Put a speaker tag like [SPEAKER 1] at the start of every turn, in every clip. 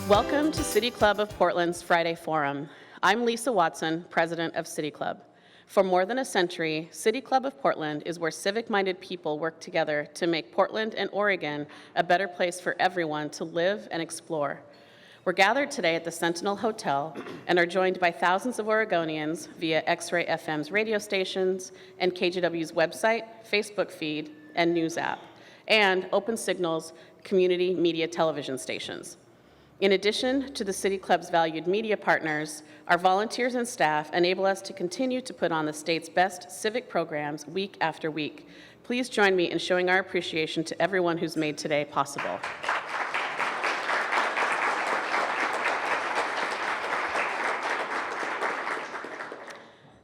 [SPEAKER 1] Welcome to City Club of Portland's Friday Forum. I'm Lisa Watson, president of City Club. For more than a century, City Club of Portland is where civic-minded people work together to make Portland and Oregon a better place for everyone to live and explore. We're gathered today at the Sentinel Hotel and are joined by thousands of Oregonians via X-Ray FM's radio stations and KGW's website, Facebook feed, and news app, and Open Signal's community media television stations. In addition to the City Club's valued media partners, our volunteers and staff enable us to continue to put on the state's best civic programs week after week. Please join me in showing our appreciation to everyone who's made today possible.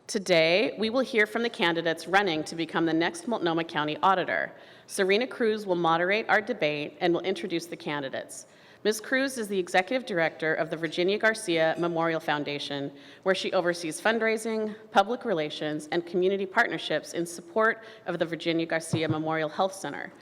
[SPEAKER 1] Today, we will hear from the candidates running to become the next Multnomah County Auditor. Serena Cruz will moderate our debate and will introduce the candidates. Ms. Cruz is the Executive Director of the Virginia Garcia Memorial Foundation, where she oversees fundraising, public relations, and community partnerships in support of the Virginia Garcia Memorial Health Center.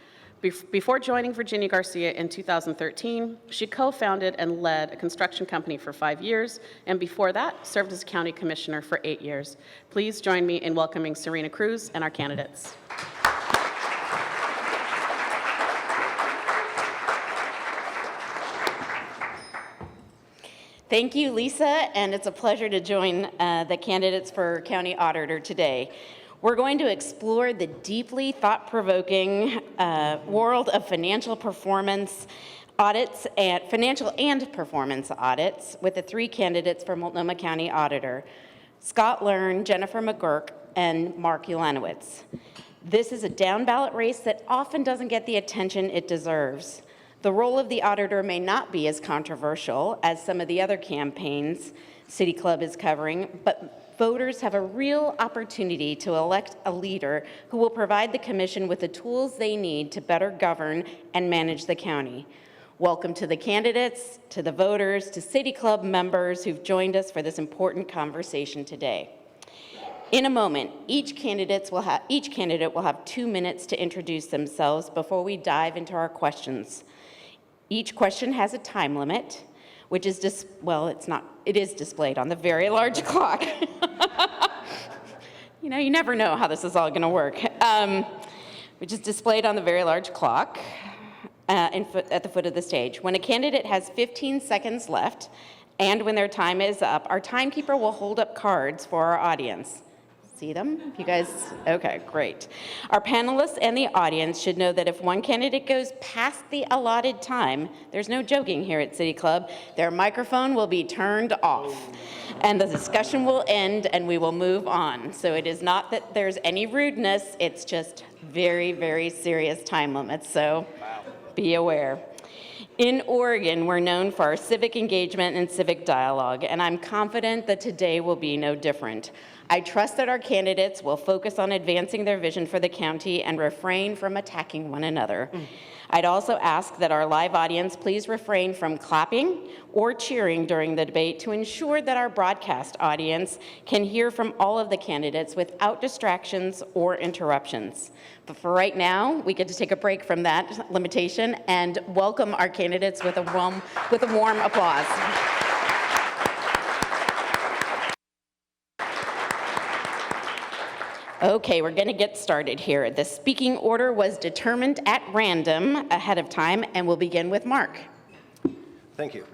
[SPEAKER 1] Before joining Virginia Garcia in 2013, she co-founded and led a construction company for 5 years, and before that, served as a county commissioner for 8 years. Please join me in welcoming Serena Cruz and our candidates.
[SPEAKER 2] Thank you, Lisa, and it's a pleasure to join the candidates for County Auditor today. We're going to explore the deeply thought-provoking world of financial performance audits and financial and performance audits with the three candidates for Multnomah County Auditor, Scott Learn, Jennifer McGuirk, and Mark Ulanowicz. This is a down-ballot race that often doesn't get the attention it deserves. The role of the auditor may not be as controversial as some of the other campaigns City Club is covering, but voters have a real opportunity to elect a leader who will provide the commission with the tools they need to better govern and manage the county. Welcome to the candidates, to the voters, to City Club members who've joined us for this important conversation today. In a moment, each candidate will have 2 minutes to introduce themselves before we dive into our questions. Each question has a time limit, which is it is displayed on the very large clock. You never know how this is all going to work. Which is displayed on the very large clock at the foot of the stage. When a candidate has 15 seconds left, and when their time is up, our timekeeper will hold up cards for our audience. See them? You guys? Okay, great. Our panelists and the audience should know that if one candidate goes past the allotted time, there's no joking here at City Club, their microphone will be turned off and the discussion will end and we will move on. So it is not that there's any rudeness, it's just very, very serious time limits, so be aware. In Oregon, we're known for our civic engagement and civic dialogue, and I'm confident that today will be no different. I trust that our candidates will focus on advancing their vision for the county and refrain from attacking one another. I'd also ask that our live audience please refrain from clapping or cheering during the debate to ensure that our broadcast audience can hear from all of the candidates without distractions or interruptions. But for right now, we get to take a break from that limitation and welcome our candidates with a warm applause. Okay, we're going to get started here. The speaking order was determined at random ahead of time, and we'll begin with Mark.
[SPEAKER 3] Thank you.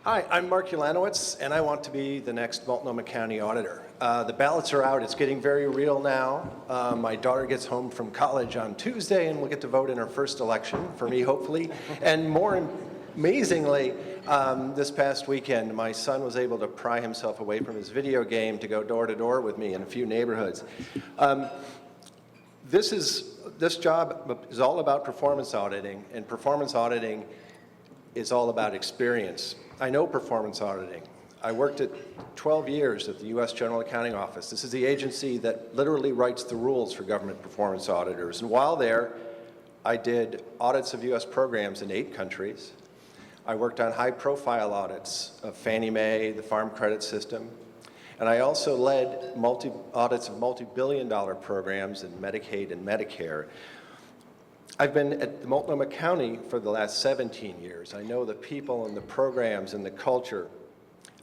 [SPEAKER 3] Hi, I'm Mark Ulanowicz, and I want to be the next Multnomah County Auditor. The ballots are out. It's getting very real now. My daughter gets home from college on Tuesday, and we'll get to vote in her first election, for me, hopefully. And more amazingly, this past weekend, my son was able to pry himself away from his video game to go door to door with me in a few neighborhoods. This job is all about performance auditing, and performance auditing is all about experience. I know performance auditing. I worked 12 years at the U.S. General Accounting Office. This is the agency that literally writes the rules for government performance auditors. And while there, I did audits of U.S. programs in 8 countries. I worked on high-profile audits of Fannie Mae, the Farm Credit System, and I also led audits of multi-billion-dollar programs in Medicaid and Medicare. I've been at the Multnomah County for the last 17 years. I know the people and the programs and the culture.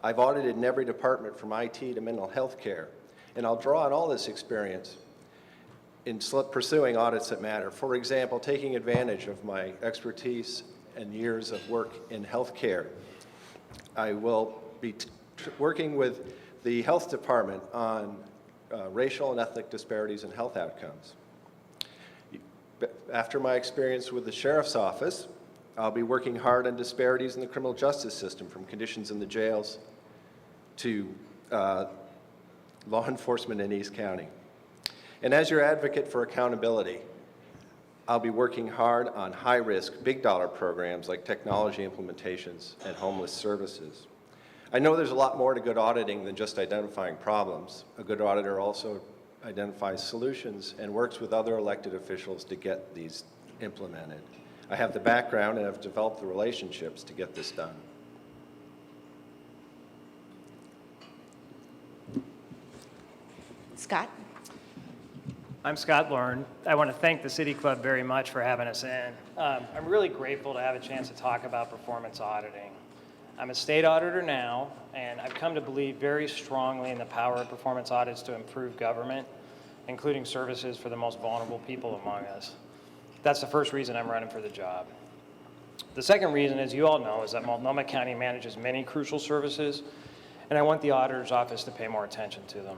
[SPEAKER 3] I've audited in every department from IT to mental health care, and I'll draw on all this experience in pursuing audits that matter. For example, taking advantage of my expertise and years of work in healthcare. I will be working with the health department on racial and ethnic disparities in health outcomes. After my experience with the sheriff's office, I'll be working hard on disparities in the criminal justice system, from conditions in the jails to law enforcement in East County. And as your advocate for accountability, I'll be working hard on high-risk, big-dollar programs like technology implementations and homeless services. I know there's a lot more to good auditing than just identifying problems. A good auditor also identifies solutions and works with other elected officials to get these implemented. I have the background and have developed the relationships to get this done.
[SPEAKER 2] Scott?
[SPEAKER 4] I'm Scott Lorne. I want to thank the City Club very much for having us in. I'm really grateful to have a chance to talk about performance auditing. I'm a state auditor now, and I've come to believe very strongly in the power of performance audits to improve government, including services for the most vulnerable people among us. That's the first reason I'm running for the job. The second reason, as you all know, is that Multnomah County manages many crucial services, and I want the auditor's office to pay more attention to them.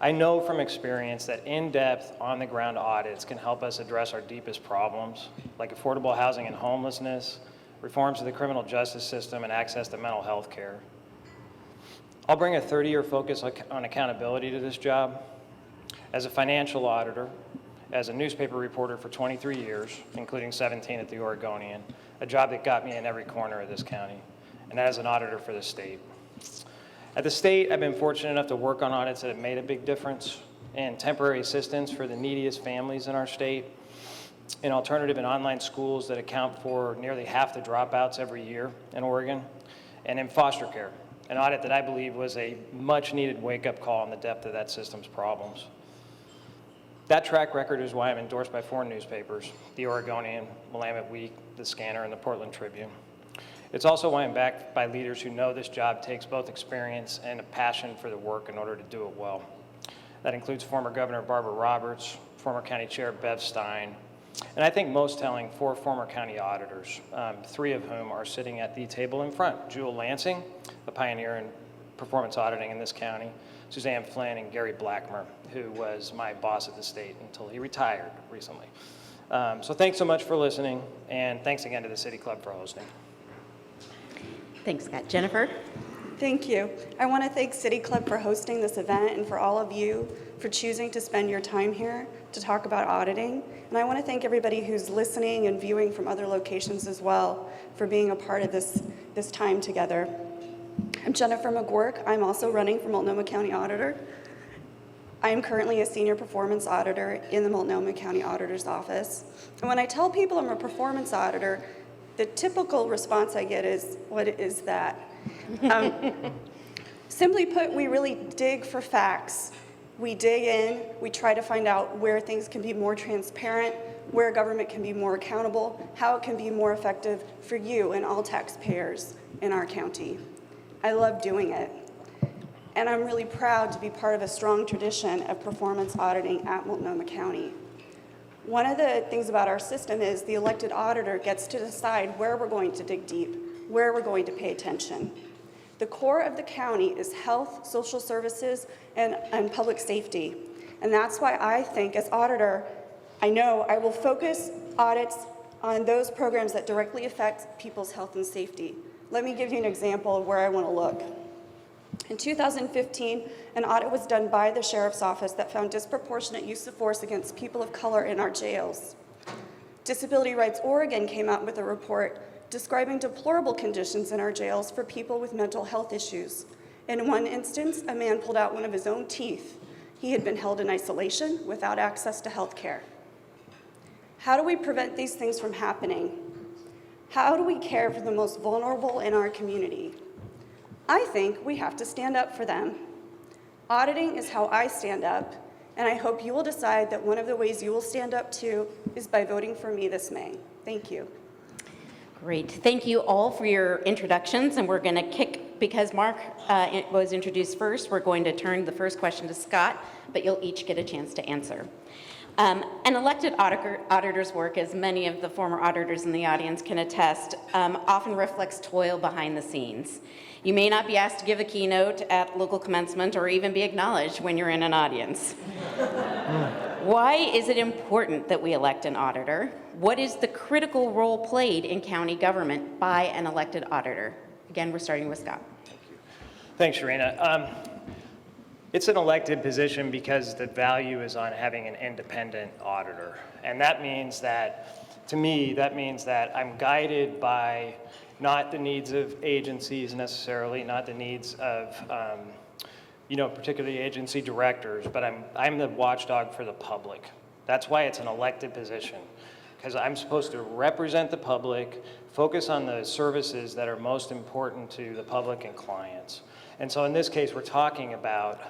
[SPEAKER 4] I know from experience that in-depth, on-the-ground audits can help us address our deepest problems, like affordable housing and homelessness, reforms to the criminal justice system, and access to mental health care. I'll bring a 30-year focus on accountability to this job. As a financial auditor, as a newspaper reporter for 23 years, including 17 at the Oregonian, a job that got me in every corner of this county, and as an auditor for the state. At the state, I've been fortunate enough to work on audits that have made a big difference in temporary assistance for the neediest families in our state, in alternative and online schools that account for nearly half the dropouts every year in Oregon, and in foster care, an audit that I believe was a much-needed wake-up call on the depth of that system's problems. That track record is why I'm endorsed by 4 newspapers, the Oregonian, Willamette Week, the Scanner, and the Portland Tribune. It's also why I'm backed by leaders who know this job takes both experience and a passion for the work in order to do it well. That includes former Governor Barbara Roberts, former County Chair Bev Stein, and I think most telling, 4 former county auditors, 3 of whom are sitting at the table in front. Jewel Lansing, a pioneer in performance auditing in this county, Suzanne Flynn, and Gary Blackmer, who was my boss at the state until he retired recently. So thanks so much for listening, and thanks again to the City Club for hosting.
[SPEAKER 2] Thanks, Scott. Jennifer?
[SPEAKER 5] Thank you. I want to thank City Club for hosting this event and for all of you for choosing to spend your time here to talk about auditing. And I want to thank everybody who's listening and viewing from other locations as well for being a part of this time together. I'm Jennifer McGuirk. I'm also running for Multnomah County Auditor. I am currently a senior performance auditor in the Multnomah County Auditor's Office. And when I tell people I'm a performance auditor, the typical response I get is, "What is that?" Simply put, we really dig for facts. We dig in, we try to find out where things can be more transparent, where government can be more accountable, how it can be more effective for you and all taxpayers in our county. I love doing it. And I'm really proud to be part of a strong tradition of performance auditing at Multnomah County. One of the things about our system is the elected auditor gets to decide where we're going to dig deep, where we're going to pay attention. The core of the county is health, social services, and public safety. And that's why I think as auditor, I know I will focus audits on those programs that directly affect people's health and safety. Let me give you an example of where I want to look. In 2015, an audit was done by the Sheriff's Office that found disproportionate use of force against people of color in our jails. Disability Rights Oregon came out with a report describing deplorable conditions in our jails for people with mental health issues. In one instance, a man pulled out one of his own teeth. He had been held in isolation without access to health care. How do we prevent these things from happening? How do we care for the most vulnerable in our community? I think we have to stand up for them. Auditing is how I stand up, And I hope you will decide that one of the ways you will stand up to is by voting for me this May. Thank you.
[SPEAKER 2] Great. Thank you all for your introductions, and we're going to kick, because Mark was introduced first, we're going to turn the first question to Scott, but you'll each get a chance to answer. An elected auditor's work, as many of the former auditors in the audience can attest, often reflects toil behind the scenes. You may not be asked to give a keynote at local commencement or even be acknowledged when you're in an audience. Why is it important that we elect an auditor? What is the critical role played in county government by an elected auditor? Again, we're starting with Scott.
[SPEAKER 4] Thanks, Serena. It's an elected position because the value is on having an independent auditor. And that means that, to me, that means that I'm guided by not the needs of agencies necessarily, not the needs of particularly agency directors, but I'm the watchdog for the public. That's why it's an elected position, because I'm supposed to represent the public, focus on the services that are most important to the public and clients. And so in this case, we're talking about,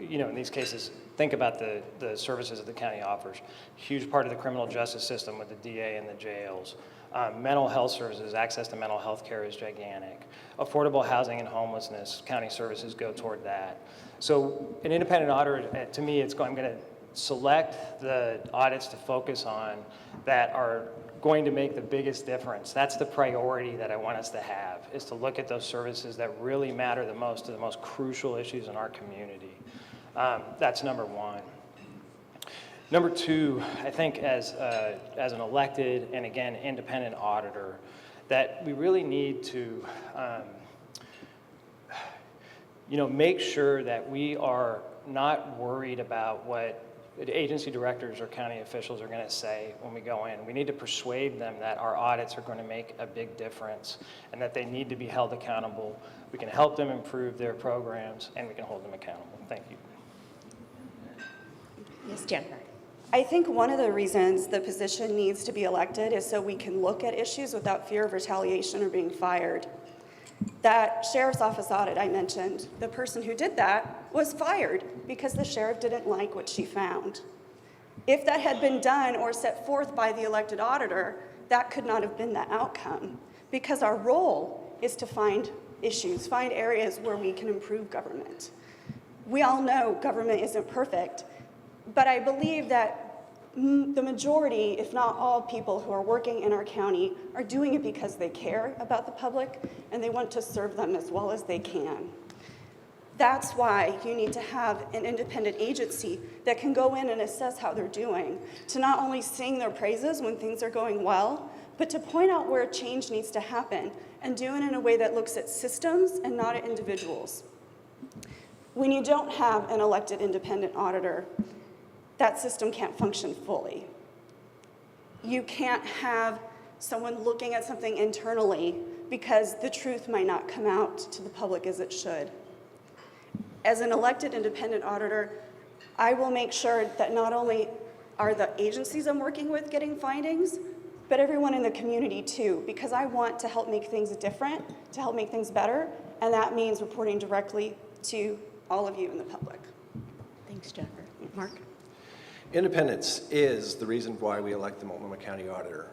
[SPEAKER 4] in these cases, think about the services that the county offers. Huge part of the criminal justice system with the DA and the jails. Mental health services, access to mental health care is gigantic. Affordable housing and homelessness, county services go toward that. So an independent auditor, to me, I'm going to select the audits to focus on that are going to make the biggest difference. That's the priority that I want us to have, is to look at those services that really matter the most to the most crucial issues in our community. That's number one. Number two, I think as an elected and again independent auditor, that we really need to make sure that we are not worried about what agency directors or county officials are going to say when we go in. We need to persuade them that our audits are going to make a big difference and that they need to be held accountable. We can help them improve their programs and we can hold them accountable. Thank you.
[SPEAKER 2] Yes, Jennifer.
[SPEAKER 5] I think one of the reasons the position needs to be elected is so we can look at issues without fear of retaliation or being fired. That sheriff's office audit I mentioned, the person who did that was fired because the sheriff didn't like what she found. If that had been done or set forth by the elected auditor, that could not have been the outcome, because our role is to find issues, find areas where we can improve government. We all know government isn't perfect, but I believe that the majority, if not all people who are working in our county are doing it because they care about the public and they want to serve them as well as they can. That's why you need to have an independent agency that can go in and assess how they're doing, to not only sing their praises when things are going well, but to point out where change needs to happen and do it in a way that looks at systems and not at individuals. When you don't have an elected independent auditor, that system can't function fully. You can't have someone looking at something internally because the truth might not come out to the public as it should. As an elected independent auditor, I will make sure that not only are the agencies I'm working with getting findings, but everyone in the community too, because I want to help make things different, to help make things better, and that means reporting directly to all of you in the public.
[SPEAKER 2] Thanks, Jennifer. Mark?
[SPEAKER 3] Independence is the reason why we elect the Multnomah County Auditor.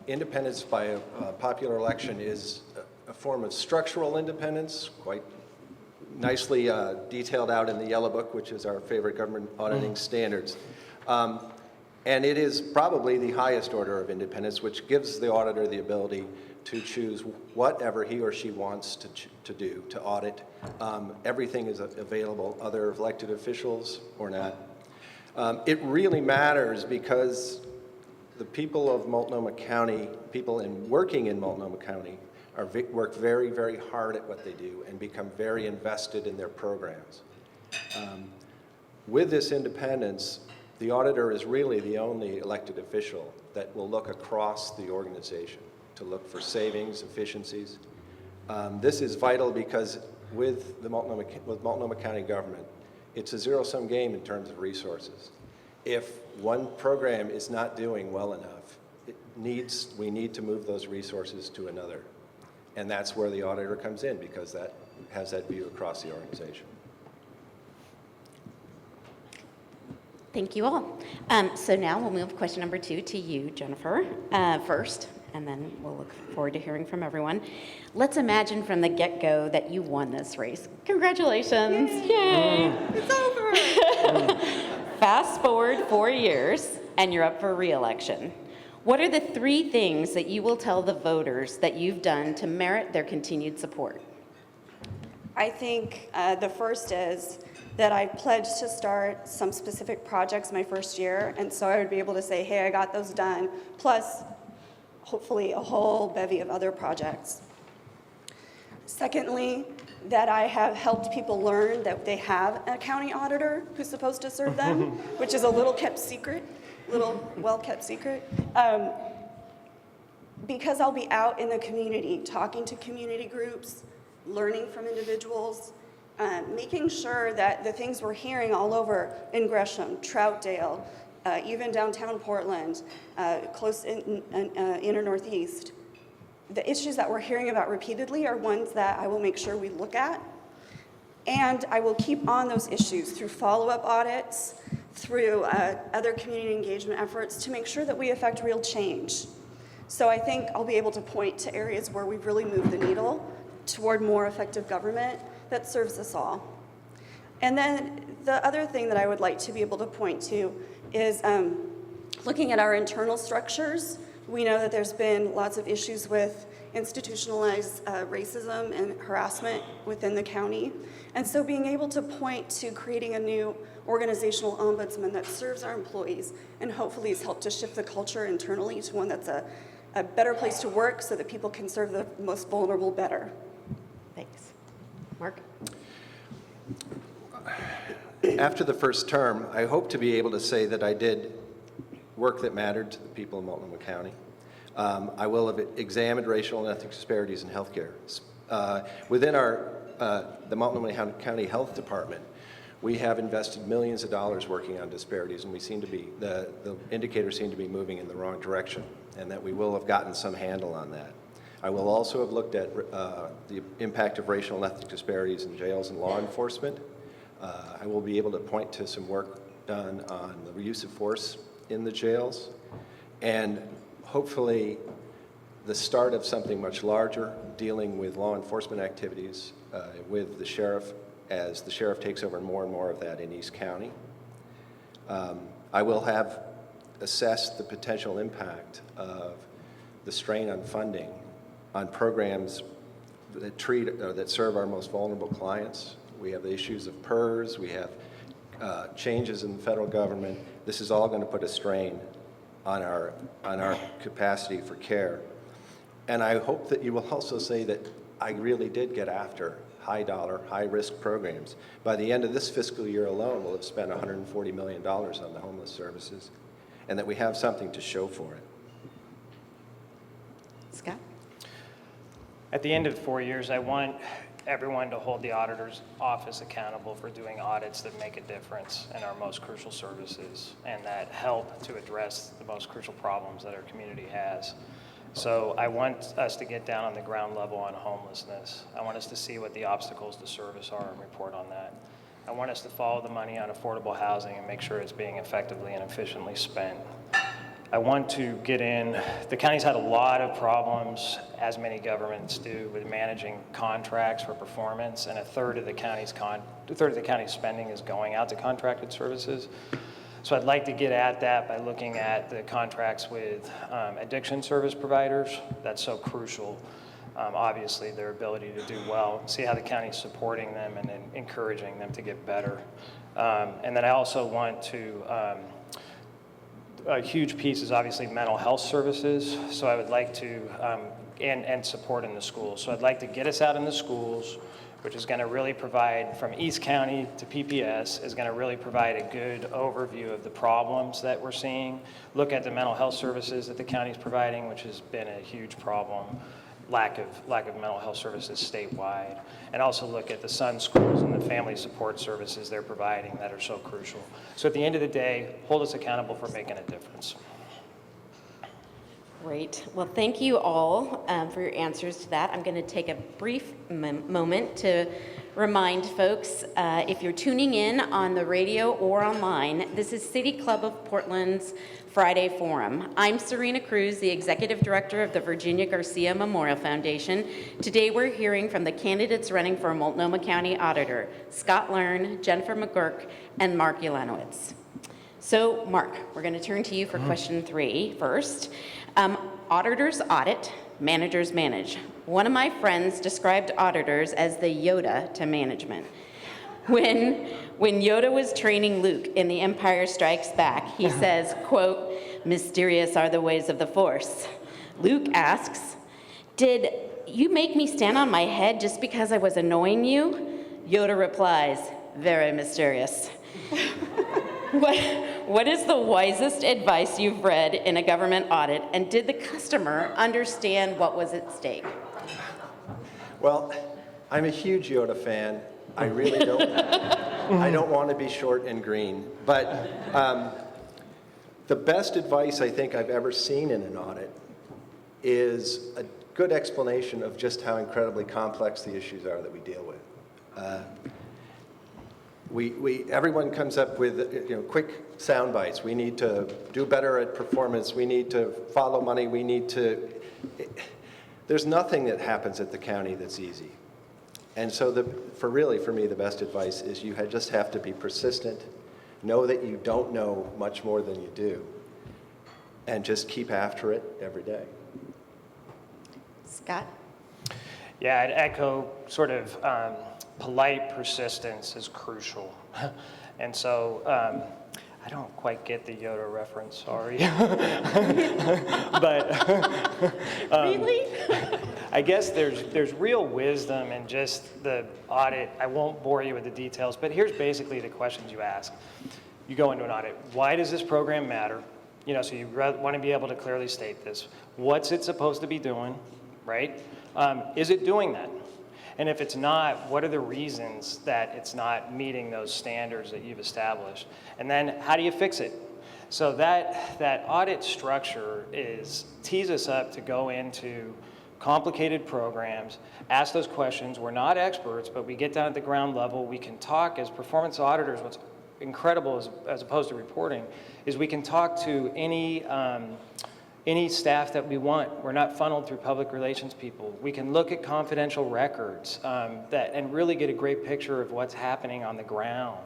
[SPEAKER 3] Independence by a popular election is a form of structural independence, quite nicely detailed out in the Yellow Book, which is our favorite government auditing standards. And it is probably the highest order of independence, which gives the auditor the ability to choose whatever he or she wants to do, to audit. Everything is available, other elected officials or not. It really matters because the people of Multnomah County, people working in Multnomah County, work very, very hard at what they do and become very invested in their programs. With this independence, the auditor is really the only elected official that will look across the organization to look for savings, efficiencies. This is vital because with Multnomah County government, it's a zero-sum game in terms of resources. If one program is not doing well enough, we need to move those resources to another. And that's where the auditor comes in, because that has that view across the organization.
[SPEAKER 2] Thank you all. So now we'll move question number 2 to you, Jennifer, first, and then we'll look forward to hearing from everyone. Let's imagine from the get-go that you won this race. Congratulations. Yay.
[SPEAKER 5] It's over.
[SPEAKER 2] Fast forward 4 years, and you're up for re-election. What are the 3 things that you will tell the voters that you've done to merit their continued support?
[SPEAKER 5] I think the first is that I pledged to start some specific projects my first year, and so I would be able to say, hey, I got those done, plus hopefully a whole bevy of other projects. Secondly, that I have helped people learn that they have a county auditor who's supposed to serve them, which is a little kept secret, well-kept secret. Because I'll be out in the community, talking to community groups, learning from individuals, making sure that the things we're hearing all over in Gresham, Troutdale, even downtown Portland, close in inner Northeast, the issues that we're hearing about repeatedly are ones that I will make sure we look at. And I will keep on those issues through follow-up audits, through other community engagement efforts to make sure that we affect real change. So I think I'll be able to point to areas where we've really moved the needle toward more effective government that serves us all. And then the other thing that I would like to be able to point to is looking at our internal structures. We know that there's been lots of issues with institutionalized racism and harassment within the county. And so being able to point to creating a new organizational ombudsman that serves our employees and hopefully has helped to shift the culture internally to one that's a better place to work so that people can serve the most vulnerable better.
[SPEAKER 2] Thanks. Mark?
[SPEAKER 3] After the first term, I hope to be able to say that I did work that mattered to the people of Multnomah County. I will have examined racial and ethnic disparities in healthcare. Within the Multnomah County Health Department, we have invested millions of dollars working on disparities, and we seem to be, the indicators seem to be moving in the wrong direction, and that we will have gotten some handle on that. I will also have looked at the impact of racial and ethnic disparities in jails and law enforcement. I will be able to point to some work done on the use of force in the jails, and hopefully the start of something much larger dealing with law enforcement activities with the sheriff as the sheriff takes over more and more of that in East County. I will have assessed the potential impact of the strain on funding on programs that that serve our most vulnerable clients. We have the issues of PERS, we have changes in the federal government. This is all going to put a strain on our capacity for care. And I hope that you will also say that I really did get after high-dollar, high-risk programs. By the end of this fiscal year alone, we'll have spent $140 million on the homeless services, and that we have something to show for it.
[SPEAKER 2] Scott?
[SPEAKER 4] At the end of 4 years, I want everyone to hold the auditor's office accountable for doing audits that make a difference in our most crucial services and that help to address the most crucial problems that our community has. So I want us to get down on the ground level on homelessness. I want us to see what the obstacles to service are and report on that. I want us to follow the money on affordable housing and make sure it's being effectively and efficiently spent. I want to get in, the county's had a lot of problems, as many governments do, with managing contracts for performance, and a third of the county's spending is going out to contracted services. So I'd like to get at that by looking at the contracts with addiction service providers. That's so crucial. Obviously, their ability to do well, see how the county's supporting them and then encouraging them to get better. And then I also want to, a huge piece is obviously mental health services. So I would like to, and support in the schools. So I'd like to get us out in the schools, which is going to really provide, from East County to PPS, is going to really provide a good overview of the problems that we're seeing. Look at the mental health services that the county's providing, which has been a huge problem, lack of mental health services statewide, and also look at the Sun schools and the family support services they're providing that are so crucial. So at the end of the day, hold us accountable for making a difference.
[SPEAKER 2] Great. Well, thank you all for your answers to that. I'm going to take a brief moment to remind folks, if you're tuning in on the radio or online, this is City Club of Portland's Friday Forum. I'm Serena Cruz, the Executive Director of the Virginia Garcia Memorial Foundation. Today we're hearing from the candidates running for Multnomah County Auditor, Scott Learn, Jennifer McGuirk, and Mark Ulanowicz. So, Mark, we're going to turn to you for question 3 first. Auditors audit, managers manage. One of my friends described auditors as the Yoda to management. When Yoda was training Luke in The Empire Strikes Back, he says, quote, "Mysterious are the ways of the Force." Luke asks, "Did you make me stand on my head just because I was annoying you?" Yoda replies, "Very mysterious." What is the wisest advice you've read in a government audit, and did the customer understand what was at stake?
[SPEAKER 3] Well, I'm a huge Yoda fan. I really don't. I don't want to be short and green. But the best advice I think I've ever seen in an audit is a good explanation of just how incredibly complex the issues are that we deal with. Everyone comes up with quick sound bites. We need to do better at performance. We need to follow money. We need to. There's nothing that happens at the county that's easy. And so for me, the best advice is you just have to be persistent, know that you don't know much more than you do, and just keep after it every day.
[SPEAKER 2] Scott?
[SPEAKER 4] Yeah, I'd echo sort of polite persistence is crucial. And so I don't quite get the Yoda reference, sorry. But
[SPEAKER 2] Really?
[SPEAKER 4] I guess there's real wisdom in just the audit. I won't bore you with the details, but here's basically the questions you ask. You go into an audit. Why does this program matter? So you want to be able to clearly state this. What's it supposed to be doing, right? Is it doing that? And if it's not, what are the reasons that it's not meeting those standards that you've established? And then how do you fix it? So that audit structure tees us up to go into complicated programs, ask those questions. We're not experts, but we get down at the ground level. We can talk as performance auditors. What's incredible as opposed to reporting is we can talk to any staff that we want. We're not funneled through public relations people. We can look at confidential records and really get a great picture of what's happening on the ground.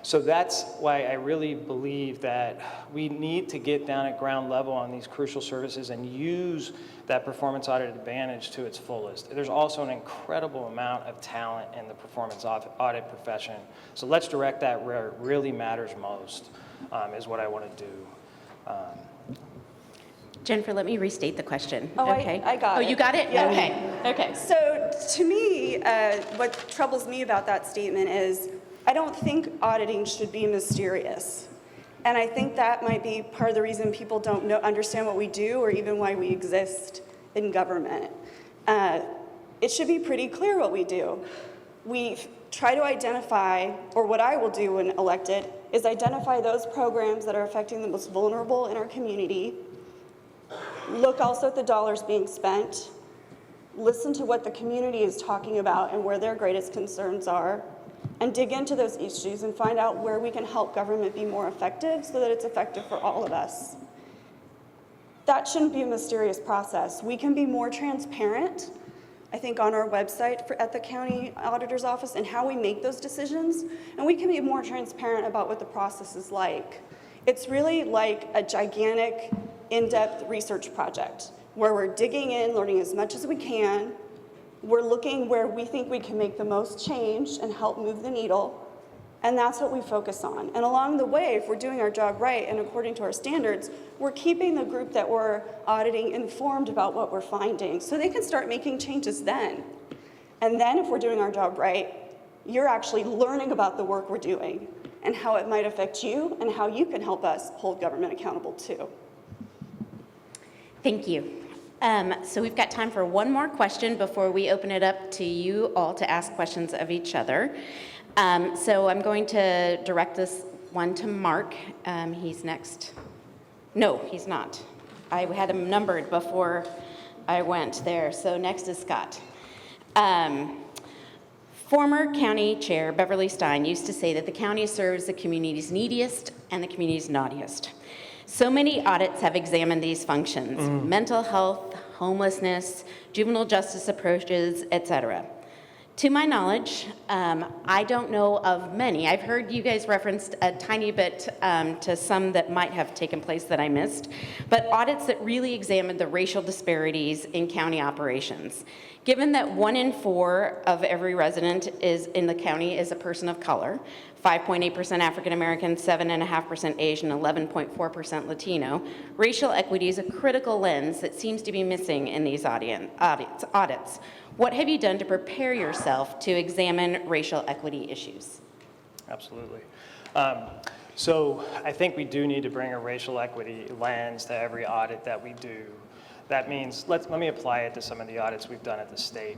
[SPEAKER 4] So that's why I really believe that we need to get down at ground level on these crucial services and use that performance audit advantage to its fullest. There's also an incredible amount of talent in the performance audit profession. So let's direct that where it really matters most, is what I want to do.
[SPEAKER 2] Jennifer, let me restate the question.
[SPEAKER 5] Oh,
[SPEAKER 2] okay.
[SPEAKER 5] I got it.
[SPEAKER 2] Oh, you got it?
[SPEAKER 5] Yeah.
[SPEAKER 2] Okay.
[SPEAKER 5] So to me, what troubles me about that statement is I don't think auditing should be mysterious. And I think that might be part of the reason people don't understand what we do or even why we exist in government. It should be pretty clear what we do. We try to identify, or what I will do when elected, is identify those programs that are affecting the most vulnerable in our community. Look also at the dollars being spent, listen to what the community is talking about and where their greatest concerns are, and dig into those issues and find out where we can help government be more effective so that it's effective for all of us. That shouldn't be a mysterious process. We can be more transparent, I think, on our website at the county auditor's office and how we make those decisions, and we can be more transparent about what the process is like. It's really like a gigantic in-depth research project where we're digging in, learning as much as we can. We're looking where we think we can make the most change and help move the needle, and that's what we focus on. And along the way, if we're doing our job right and according to our standards, we're keeping the group that we're auditing informed about what we're finding so they can start making changes then. And then if we're doing our job right, you're actually learning about the work we're doing and how it might affect you and how you can help us hold government accountable too.
[SPEAKER 2] Thank you. So we've got time for one more question before we open it up to you all to ask questions of each other. So I'm going to direct this one to Mark. He's next. No, he's not. I had them numbered before I went there. So next is Scott. Former county chair Beverly Stein used to say that the county serves the community's neediest and the community's naughtiest. So many audits have examined these functions: mental health, homelessness, juvenile justice approaches, etc. To my knowledge, I don't know of many. I've heard you guys referenced a tiny bit to some that might have taken place that I missed, but audits that really examined the racial disparities in county operations. Given that 1 in 4 of every resident in the county is a person of color, 5.8% African American, 7.5% Asian, 11.4% Latino, racial equity is a critical lens that seems to be missing in these audits. What have you done to prepare yourself to examine racial equity issues?
[SPEAKER 4] Absolutely. So I think we do need to bring a racial equity lens to every audit that we do. That means, let me apply it to some of the audits we've done at the state.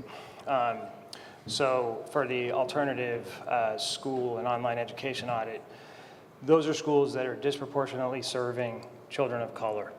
[SPEAKER 4] So for the alternative school and online education audit, those are schools that are disproportionately serving children of color.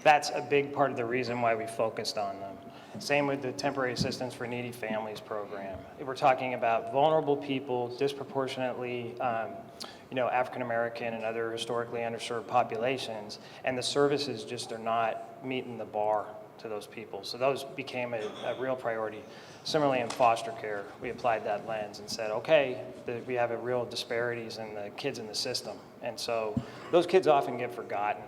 [SPEAKER 4] That's a big part of the reason why we focused on them. Same with the Temporary Assistance for Needy Families program. We're talking about vulnerable people, disproportionately African American and other historically underserved populations, and the services just are not meeting the bar to those people. So those became a real priority. Similarly, in foster care, we applied that lens and said, okay, we have a real disparities in the kids in the system. And so those kids often get forgotten.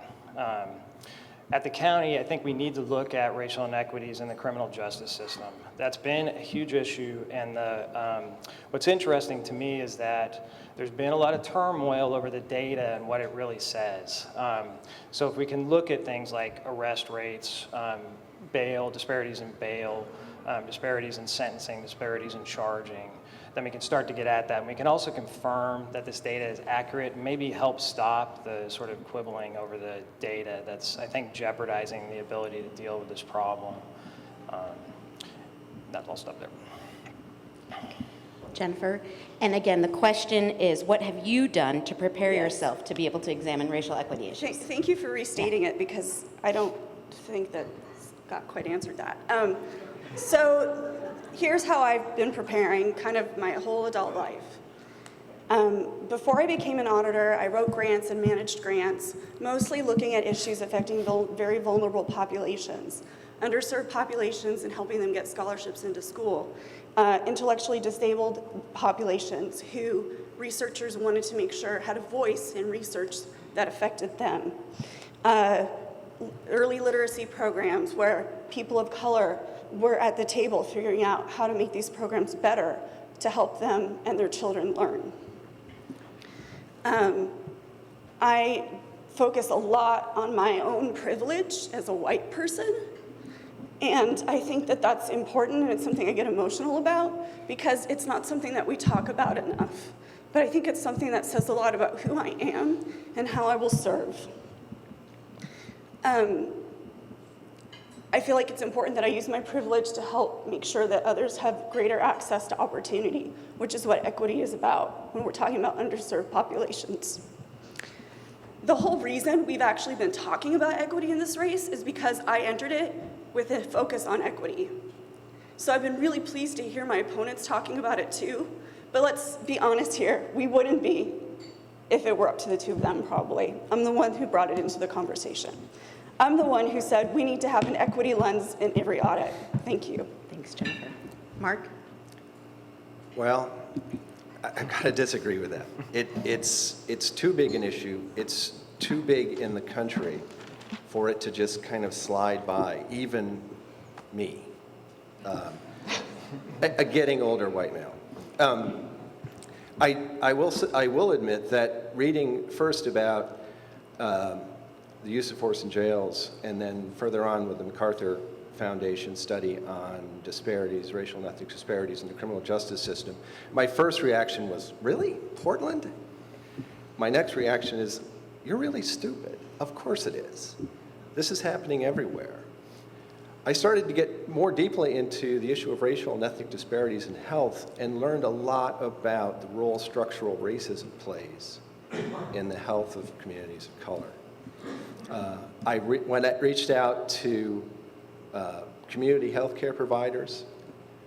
[SPEAKER 4] At the county, I think we need to look at racial inequities in the criminal justice system. That's been a huge issue, and what's interesting to me is that there's been a lot of turmoil over the data and what it really says. So if we can look at things like arrest rates, bail, disparities in bail, disparities in sentencing, disparities in charging, then we can start to get at that. And we can also confirm that this data is accurate and maybe help stop the sort of quibbling over the data that's, I think, jeopardizing the ability to deal with this problem. I'll stop there.
[SPEAKER 2] Jennifer, and again, the question is, what have you done to prepare yourself to be able to examine racial equity issues?
[SPEAKER 5] Thank you for restating it, because I don't think that Scott quite answered that. So here's how I've been preparing kind of my whole adult life. Before I became an auditor, I wrote grants and managed grants, mostly looking at issues affecting very vulnerable populations, underserved populations, and helping them get scholarships into school, intellectually disabled populations who researchers wanted to make sure had a voice in research that affected them, early literacy programs where people of color were at the table figuring out how to make these programs better to help them and their children learn. I focus a lot on my own privilege as a white person, and I think that that's important, and it's something I get emotional about because it's not something that we talk about enough. But I think it's something that says a lot about who I am and how I will serve. I feel like it's important that I use my privilege to help make sure that others have greater access to opportunity, which is what equity is about when we're talking about underserved populations. The whole reason we've actually been talking about equity in this race is because I entered it with a focus on equity. So I've been really pleased to hear my opponents talking about it too, but let's be honest here, we wouldn't be if it were up to the two of them probably. I'm the one who brought it into the conversation. I'm the one who said we need to have an equity lens in every audit. Thank you.
[SPEAKER 2] Thanks, Jennifer. Mark?
[SPEAKER 3] Well, I've got to disagree with that. It's too big an issue. It's too big in the country for it to just kind of slide by, even me, a getting older white male. I will admit that reading first about the use of force in jails, and then further on with the MacArthur Foundation study on disparities, racial and ethnic disparities in the criminal justice system, my first reaction was, really? Portland? My next reaction is, you're really stupid. Of course it is. This is happening everywhere. I started to get more deeply into the issue of racial and ethnic disparities in health and learned a lot about the role structural racism plays in the health of communities of color. When I reached out to community healthcare providers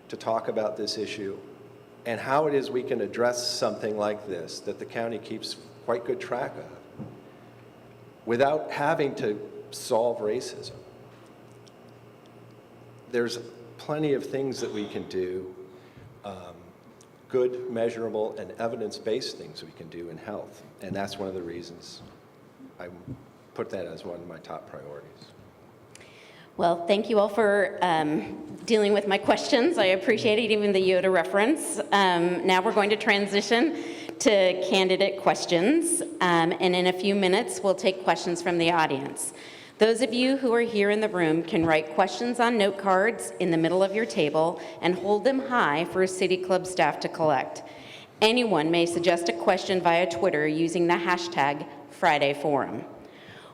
[SPEAKER 3] to talk about this issue and how it is we can address something like this that the county keeps quite good track of without having to solve racism. There's plenty of things that we can do, good, measurable, and evidence-based things we can do in health. And that's one of the reasons I put that as one of my top priorities.
[SPEAKER 2] Well, thank you all for dealing with my questions. I appreciate it, even the Yoda reference. Now we're going to transition to candidate questions. And in a few minutes, we'll take questions from the audience. Those of you who are here in the room can write questions on note cards in the middle of your table and hold them high for City Club staff to collect. Anyone may suggest a question via Twitter using the hashtag #FridayForum.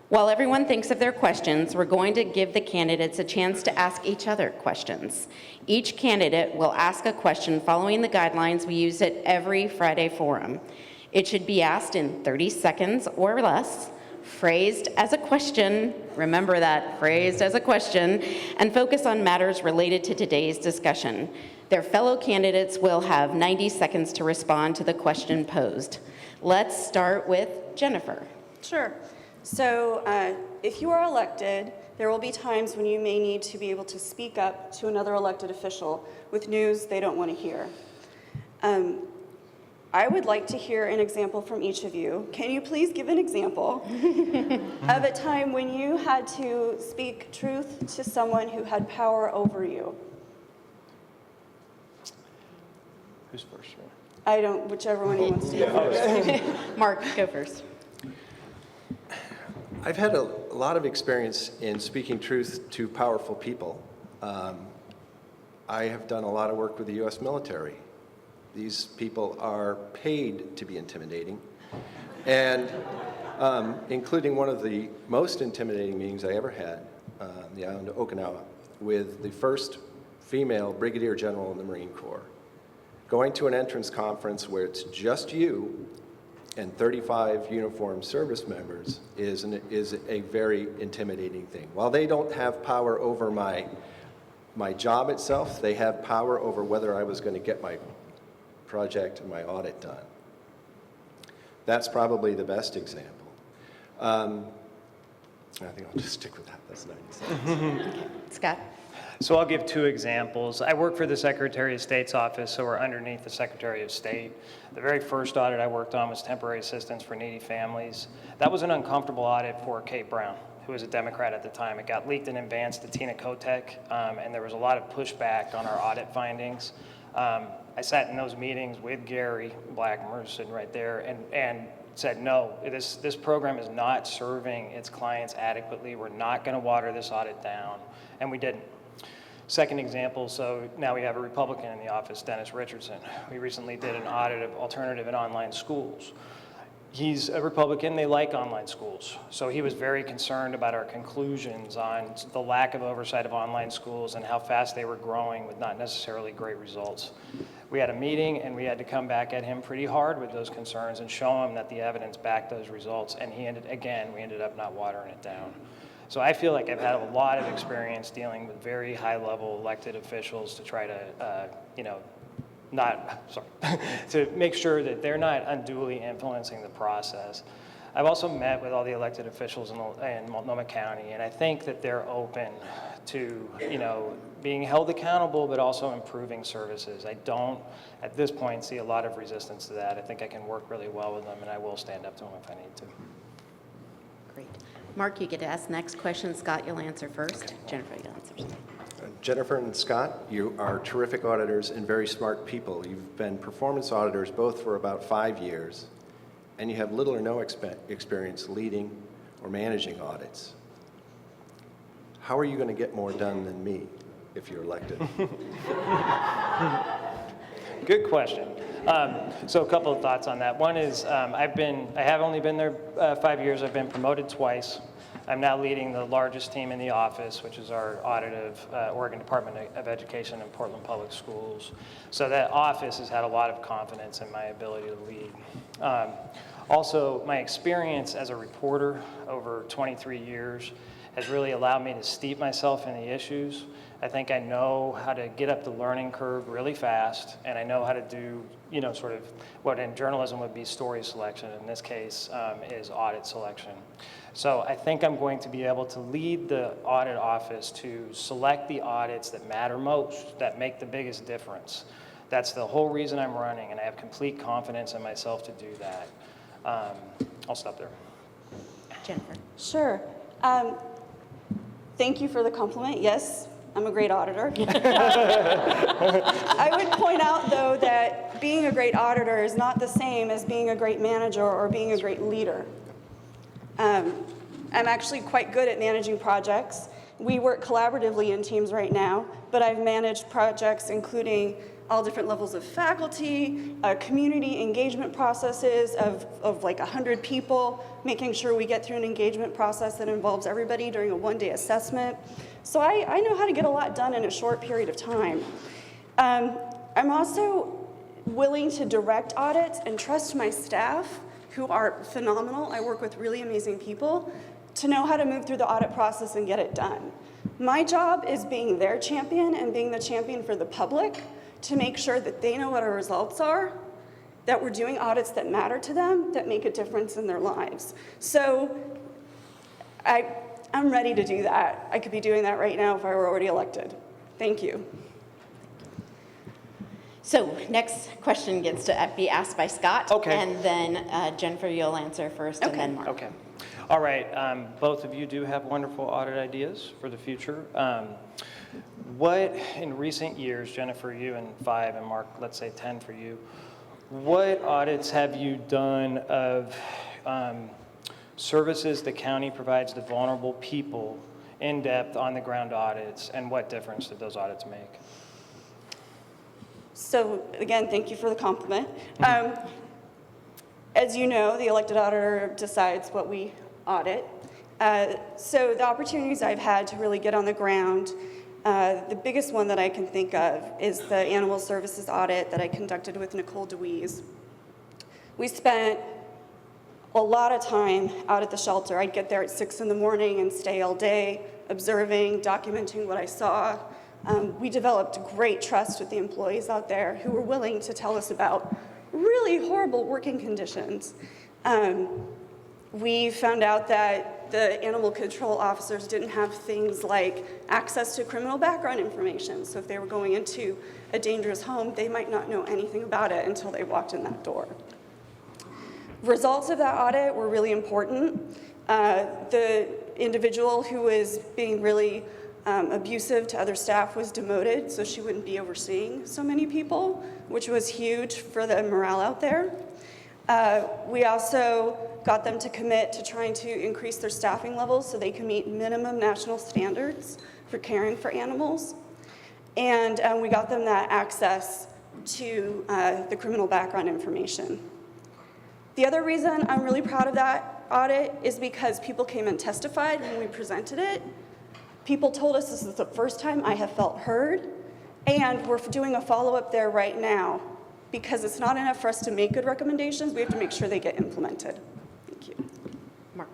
[SPEAKER 2] While everyone thinks of their questions, we're going to give the candidates a chance to ask each other questions. Each candidate will ask a question following the guidelines we use at every Friday Forum. It should be asked in 30 seconds or less, phrased as a question, remember that, phrased as a question, and focus on matters related to today's discussion. Their fellow candidates will have 90 seconds to respond to the question posed. Let's start with Jennifer.
[SPEAKER 5] Sure. So if you are elected, there will be times when you may need to be able to speak up to another elected official with news they don't want to hear. I would like to hear an example from each of you. Can you please give an example of a time when you had to speak truth to someone who had power over you?
[SPEAKER 4] Who's first?
[SPEAKER 5] Whichever one you want to do first.
[SPEAKER 2] Mark, go first.
[SPEAKER 3] I've had a lot of experience in speaking truth to powerful people. I have done a lot of work with the U.S. military. These people are paid to be intimidating, and including one of the most intimidating meetings I ever had on the island of Okinawa with the first female brigadier general in the Marine Corps. Going to an entrance conference where it's just you and 35 uniformed service members is a very intimidating thing. While they don't have power over my job itself, they have power over whether I was going to get my project and my audit done. That's probably the best example. I think I'll just stick with that. That's 90 seconds.
[SPEAKER 2] Okay. Scott?
[SPEAKER 4] So I'll give two examples. I work for the Secretary of State's office, so we're underneath the Secretary of State. The very first audit I worked on was temporary assistance for needy families. That was an uncomfortable audit for Kate Brown, who was a Democrat at the time. It got leaked in advance to Tina Kotek, and there was a lot of pushback on our audit findings. I sat in those meetings with Gary Blackmer, sitting right there, and said, no, this program is not serving its clients adequately. We're not going to water this audit down, and we didn't. Second example, so now we have a Republican in the office, Dennis Richardson. We recently did an audit of alternative and online schools. He's a Republican, they like online schools. So he was very concerned about our conclusions on the lack of oversight of online schools and how fast they were growing with not necessarily great results. We had a meeting and we had to come back at him pretty hard with those concerns and show him that the evidence backed those results, and we ended up not watering it down. So I feel like I've had a lot of experience dealing with very high-level elected officials to try to, to make sure that they're not unduly influencing the process. I've also met with all the elected officials in Multnomah County, and I think that they're open to, being held accountable, but also improving services. I don't, at this point, see a lot of resistance to that. I think I can work really well with them, and I will stand up to them if I need to.
[SPEAKER 2] Great. Mark, you get to ask the next question. Scott, you'll answer first. Jennifer, you'll answer second.
[SPEAKER 3] Jennifer and Scott, you are terrific auditors and very smart people. You've been performance auditors both for about 5 years, and you have little or no experience leading or managing audits. How are you going to get more done than me if you're elected?
[SPEAKER 4] Good question. So a couple of thoughts on that. One is I have only been there 5 years. I've been promoted twice. I'm now leading the largest team in the office, which is our audit of Oregon Department of Education and Portland Public Schools. So that office has had a lot of confidence in my ability to lead. Also, my experience as a reporter over 23 years has really allowed me to steep myself in the issues. I think I know how to get up the learning curve really fast, and I know how to do, sort of what in journalism would be story selection. In this case, is audit selection. So I think I'm going to be able to lead the audit office to select the audits that matter most, that make the biggest difference. That's the whole reason I'm running, and I have complete confidence in myself to do that. I'll stop there.
[SPEAKER 2] Jennifer.
[SPEAKER 5] Sure. Thank you for the compliment. Yes, I'm a great auditor. I would point out, though, that being a great auditor is not the same as being a great manager or being a great leader. I'm actually quite good at managing projects. We work collaboratively in teams right now, but I've managed projects including all different levels of faculty, community engagement processes of like 100 people, making sure we get through an engagement process that involves everybody during a one-day assessment. So I know how to get a lot done in a short period of time. I'm also willing to direct audits and trust my staff, who are phenomenal. I work with really amazing people, to know how to move through the audit process and get it done. My job is being their champion and being the champion for the public to make sure that they know what our results are, that we're doing audits that matter to them, that make a difference in their lives. So I'm ready to do that. I could be doing that right now if I were already elected. Thank you.
[SPEAKER 2] So next question gets to be asked by Scott.
[SPEAKER 4] Okay.
[SPEAKER 2] And then Jennifer, you'll answer first, and then Mark.
[SPEAKER 4] Okay. All right. Both of you do have wonderful audit ideas for the future. What, in recent years, Jennifer, you and 5, and Mark, let's say 10 for you, what audits have you done of services the county provides to vulnerable people, in-depth, on-the-ground audits, and what difference did those audits make?
[SPEAKER 5] So again, thank you for the compliment. As you know, the elected auditor decides what we audit. So the opportunities I've had to really get on the ground, the biggest one that I can think of is the animal services audit that I conducted with Nicole DeWeese. We spent a lot of time out at the shelter. I'd get there at 6 in the morning and stay all day, observing, documenting what I saw. We developed great trust with the employees out there who were willing to tell us about really horrible working conditions. We found out that the animal control officers didn't have things like access to criminal background information. So if they were going into a dangerous home, they might not know anything about it until they walked in that door. Results of that audit were really important. The individual who was being really abusive to other staff was demoted, so she wouldn't be overseeing so many people, which was huge for the morale out there. We also got them to commit to trying to increase their staffing levels so they can meet minimum national standards for caring for animals. And we got them that access to the criminal background information. The other reason I'm really proud of that audit is because people came and testified when we presented it. People told us this is the first time I have felt heard, and we're doing a follow-up there right now because it's not enough for us to make good recommendations. We have to make sure they get implemented. Thank you.
[SPEAKER 2] Mark.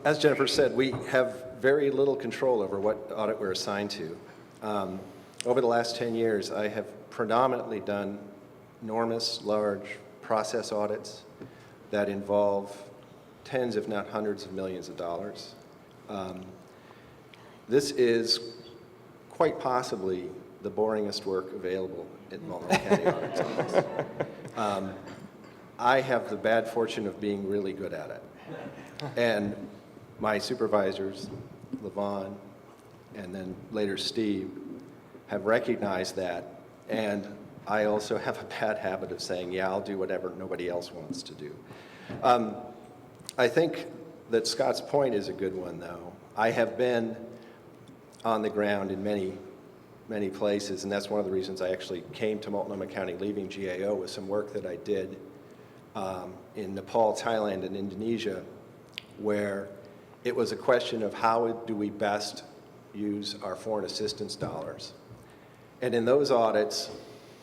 [SPEAKER 3] As Jennifer said, we have very little control over what audit we're assigned to. Over the last 10 years, I have predominantly done enormous, large process audits that involve tens, if not hundreds of millions of dollars. This is quite possibly the boringest work available in Multnomah County Auditor's Office. I have the bad fortune of being really good at it. And my supervisors, Levon, and then later Steve, have recognized that. And I also have a bad habit of saying, yeah, I'll do whatever nobody else wants to do. I think that Scott's point is a good one, though. I have been on the ground in many, many places, and that's one of the reasons I actually came to Multnomah County leaving GAO with some work that I did in Nepal, Thailand, and Indonesia, where It was a question of how do we best use our foreign assistance dollars. And in those audits,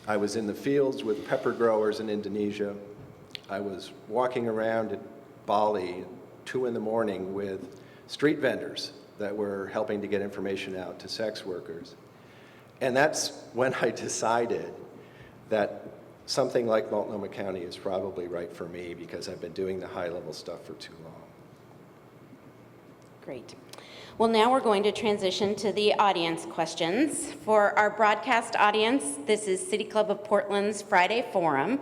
[SPEAKER 3] I was in the fields with pepper growers in Indonesia. I was walking around at Bali at 2 in the morning with street vendors that were helping to get information out to sex workers. And that's when I decided that something like Multnomah County is probably right for me because I've been doing the high-level stuff for too long.
[SPEAKER 2] Great. Well, now we're going to transition to the audience questions. For our broadcast audience, this is City Club of Portland's Friday Forum.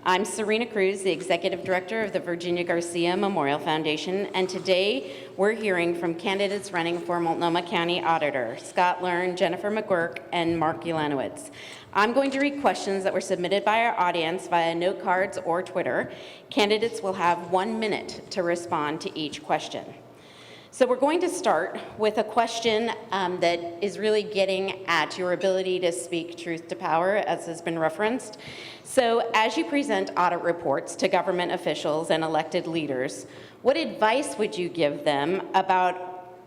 [SPEAKER 2] I'm Serena Cruz, the Executive Director of the Virginia Garcia Memorial Foundation, and today we're hearing from candidates running for Multnomah County Auditor, Scott Learn, Jennifer McGuirk, and Mark Ulanowicz. I'm going to read questions that were submitted by our audience via note cards or Twitter. Candidates will have 1 minute to respond to each question. So we're going to start with a question that is really getting at your ability to speak truth to power, as has been referenced. So as you present audit reports to government officials and elected leaders, what advice would you give them about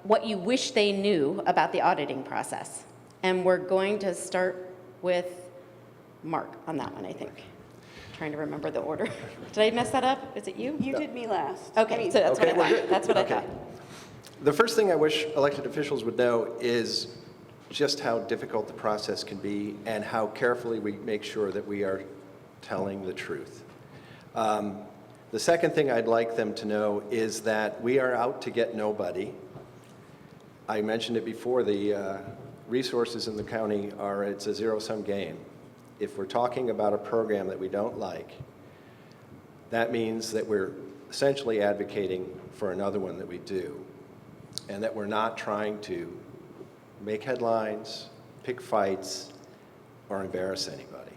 [SPEAKER 2] what you wish they knew about the auditing process? And we're going to start with Mark on that one, I think. Trying to remember the order. Did I mess that up? Is it you?
[SPEAKER 5] You did me last.
[SPEAKER 2] Okay, so that's
[SPEAKER 3] Okay,
[SPEAKER 2] what I
[SPEAKER 3] we're
[SPEAKER 2] thought.
[SPEAKER 3] good.
[SPEAKER 2] That's what I
[SPEAKER 3] Okay.
[SPEAKER 2] thought.
[SPEAKER 3] The first thing I wish elected officials would know is just how difficult the process can be and how carefully we make sure that we are telling the truth. The second thing I'd like them to know is that we are out to get nobody. I mentioned it before, the resources in the county it's a zero-sum game. If we're talking about a program that we don't like, that means that we're essentially advocating for another one that we do, and that we're not trying to make headlines, pick fights, or embarrass anybody.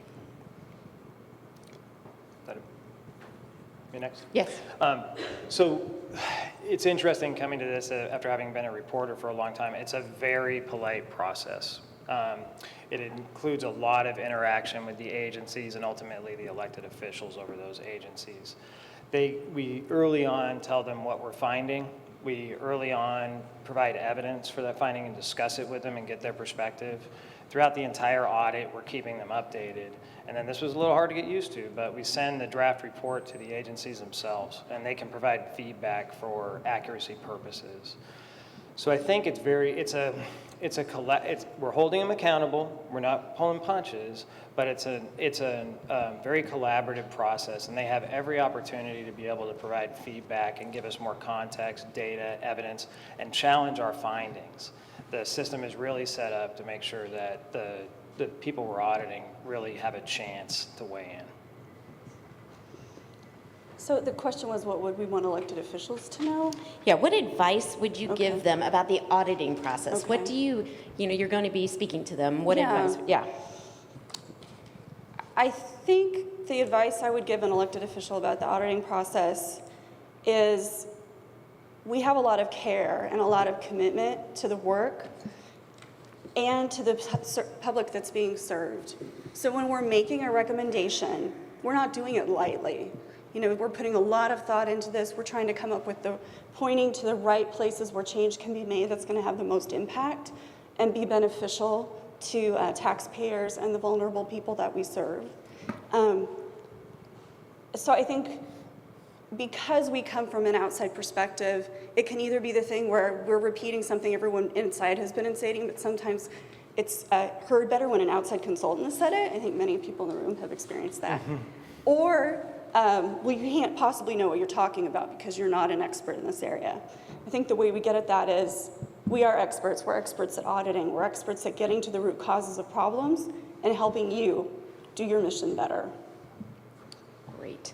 [SPEAKER 4] Me next?
[SPEAKER 2] Yes.
[SPEAKER 4] So it's interesting coming to this after having been a reporter for a long time. It's a very polite process. It includes a lot of interaction with the agencies and ultimately the elected officials over those agencies. We early on tell them what we're finding. We early on provide evidence for that finding and discuss it with them and get their perspective. Throughout the entire audit, we're keeping them updated. And then this was a little hard to get used to, but we send the draft report to the agencies themselves, and they can provide feedback for accuracy purposes. So I think we're holding them accountable. We're not pulling punches, but it's a very collaborative process, and they have every opportunity to be able to provide feedback and give us more context, data, evidence, and challenge our findings. The system is really set up to make sure that the people we're auditing really have a chance to weigh in.
[SPEAKER 5] So the question was, what would we want elected officials to know?
[SPEAKER 2] Yeah, what advice would you
[SPEAKER 5] Okay.
[SPEAKER 2] give them about the auditing process? What
[SPEAKER 5] Okay.
[SPEAKER 2] do you're going to be speaking to them. What
[SPEAKER 5] Yeah.
[SPEAKER 2] advice? Yeah.
[SPEAKER 5] I think the advice I would give an elected official about the auditing process is we have a lot of care and a lot of commitment to the work and to the public that's being served. So when we're making a recommendation, we're not doing it lightly. We're putting a lot of thought into this. We're trying to come up with pointing to the right places where change can be made that's going to have the most impact and be beneficial to taxpayers and the vulnerable people that we serve. So I think because we come from an outside perspective, it can either be the thing where we're repeating something everyone inside has been stating, but sometimes it's heard better when an outside consultant has said it. I think many people in the room have experienced that. Or, well, you can't possibly know what you're talking about because you're not an expert in this area. I think the way we get at that is we are experts. We're experts at auditing. We're experts at getting to the root causes of problems and helping you do your mission better.
[SPEAKER 2] Great.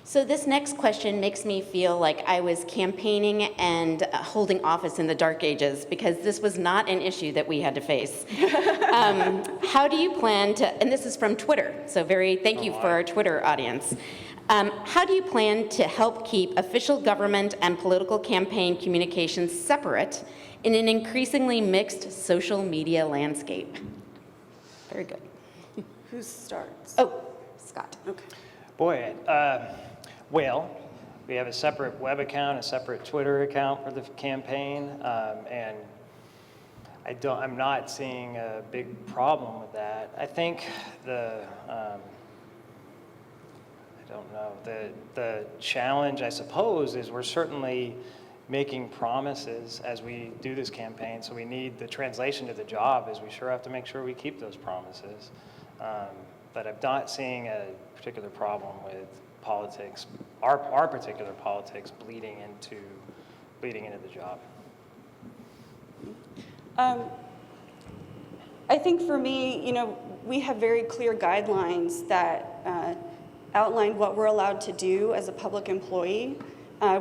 [SPEAKER 2] So this next question makes me feel like I was campaigning and holding office in the dark ages because this was not an issue that we had to face. How do you plan to, and this is from Twitter, so thank you for our Twitter audience. How do you plan to help keep official government and political campaign communications separate in an increasingly mixed social media landscape? Very good.
[SPEAKER 5] Who starts?
[SPEAKER 2] Oh, Scott.
[SPEAKER 5] Okay.
[SPEAKER 4] Boy, well, We have a separate web account, a separate Twitter account for the campaign, and I'm not seeing a big problem with that. I think I don't know, the challenge, I suppose, is we're certainly making promises as we do this campaign, so we need the translation to the job is we sure have to make sure we keep those promises. But I'm not seeing a particular problem with politics, our particular politics bleeding into the job.
[SPEAKER 5] I think for me, we have very clear guidelines that outline what we're allowed to do as a public employee,